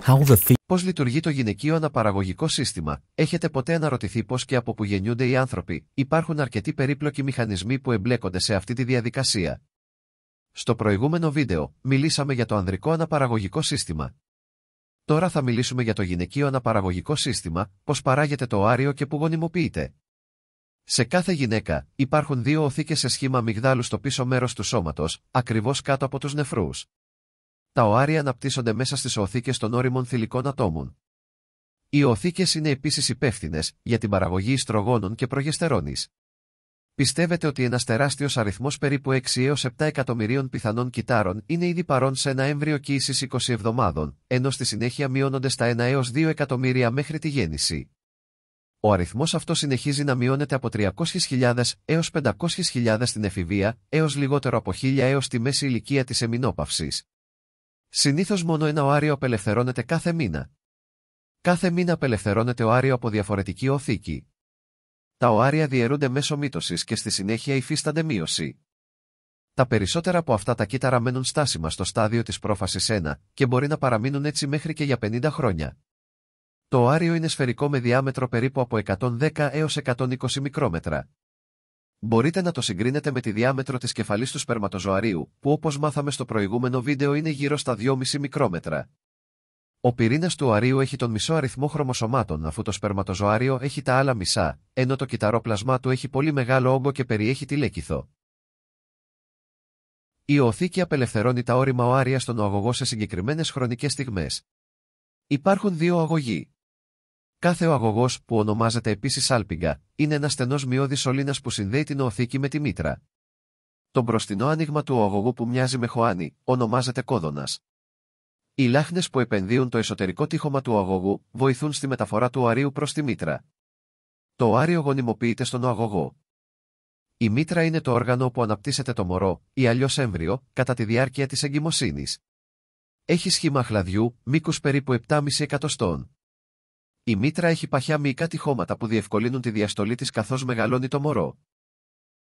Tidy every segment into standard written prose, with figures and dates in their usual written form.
How the Πώς λειτουργεί το γυναικείο αναπαραγωγικό σύστημα? Έχετε ποτέ αναρωτηθεί πώς και από που γεννιούνται οι άνθρωποι? Υπάρχουν αρκετοί περίπλοκοι μηχανισμοί που εμπλέκονται σε αυτή τη διαδικασία. Στο προηγούμενο βίντεο, μιλήσαμε για το ανδρικό αναπαραγωγικό σύστημα. Τώρα θα μιλήσουμε για το γυναικείο αναπαραγωγικό σύστημα, πώς παράγεται το οάριο και που γονιμοποιείται. Σε κάθε γυναίκα, υπάρχουν δύο οθήκες σε σχήμα αμυγδάλου στο πίσω μέρος του σώματος, ακριβώς κάτω από τους νεφρούς. Τα οάρια αναπτύσσονται μέσα στις οθήκες των ώριμων θηλυκών ατόμων. Οι οθήκες είναι επίσης υπεύθυνες για την παραγωγή ιστρογόνων και προγεστερόνης. Πιστεύετε ότι ένας τεράστιος αριθμός περίπου 6 έως 7 εκατομμυρίων πιθανών κυτάρων είναι ήδη παρόν σε ένα έμβριο κύησης 20 εβδομάδων, ενώ στη συνέχεια μειώνονται στα 1 έως 2 εκατομμύρια μέχρι τη γέννηση. Ο αριθμός αυτός συνεχίζει να μειώνεται από 300.000 έως 500.000 στην εφηβεία, έως λιγότερο από 1.000 έως τη μέση ηλικία της εμεινόπαυσης. Συνήθως μόνο ένα οάριο απελευθερώνεται κάθε μήνα. Κάθε μήνα απελευθερώνεται οάριο από διαφορετική οθήκη. Τα οάρια διαιρούνται μέσω μύτωσης και στη συνέχεια υφίστανται μείωση. Τα περισσότερα από αυτά τα κύτταρα μένουν στάσιμα στο στάδιο της πρόφασης 1 και μπορεί να παραμείνουν έτσι μέχρι και για 50 χρόνια. Το οάριο είναι σφαιρικό με διάμετρο περίπου από 110 έως 120 μικρόμετρα. Μπορείτε να το συγκρίνετε με τη διάμετρο της κεφαλής του σπερματοζωαρίου, που όπως μάθαμε στο προηγούμενο βίντεο είναι γύρω στα 2,5 μικρόμετρα. Ο πυρήνας του οαρίου έχει τον μισό αριθμό χρωμοσωμάτων, αφού το σπερματοζωάριο έχει τα άλλα μισά, ενώ το κυταρόπλασμά του έχει πολύ μεγάλο όγκο και περιέχει τηλέκηθο. Η οθήκη απελευθερώνει τα ώριμα οάρια στον οαγωγό σε συγκεκριμένες χρονικές στιγμές. Υπάρχουν δύο αγωγοί. Κάθε οαγωγός, που ονομάζεται επίσης άλπιγγα, είναι ένα στενός μειώδης σωλήνας που συνδέει την οθήκη με τη μήτρα. Το μπροστινό άνοιγμα του οαγωγού που μοιάζει με χωάνι, ονομάζεται κόδωνας. Οι λάχνες που επενδύουν το εσωτερικό τείχομα του οαγωγού βοηθούν στη μεταφορά του οαρίου προς τη μήτρα. Το οάριο γονιμοποιείται στον οαγωγό. Η μήτρα είναι το όργανο που αναπτύσσεται το μωρό, ή αλλιώς έμβριο, κατά τη διάρκεια της εγκυμοσύνης. Έχει σχήμα αχλαδιού, μήκους περίπου 7,5 εκατοστών. Η μήτρα έχει παχιά μυϊκά τειχώματα που διευκολύνουν τη διαστολή της καθώς μεγαλώνει το μωρό.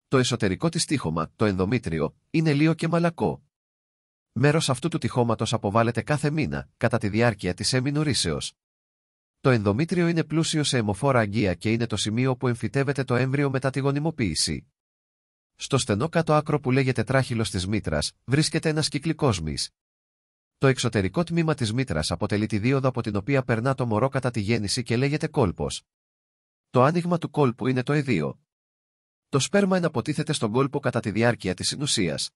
Το εσωτερικό της τείχομα, το ενδομήτριο, είναι λίο και μαλακό. Μέρος αυτού του τειχώματος αποβάλλεται κάθε μήνα, κατά τη διάρκεια της εμεινουρήσεως. Το ενδομήτριο είναι πλούσιο σε αιμοφόρα αγγεία και είναι το σημείο όπου εμφυτεύεται το έμβριο μετά τη γονιμοποίηση. Στο στενό κάτω άκρο που λέγεται τράχυλος της μήτρας, βρίσκεται ένας κυκλικός μυς. Το εξωτερικό τμήμα της μήτρας αποτελεί τη δίωδο από την οποία περνά το μωρό κατά τη γέννηση και λέγεται κόλπος. Το άνοιγμα του κόλπου είναι το εδίο. Το σπέρμα εναποτίθεται στον κόλπο κατά τη διάρκεια της συνουσίας.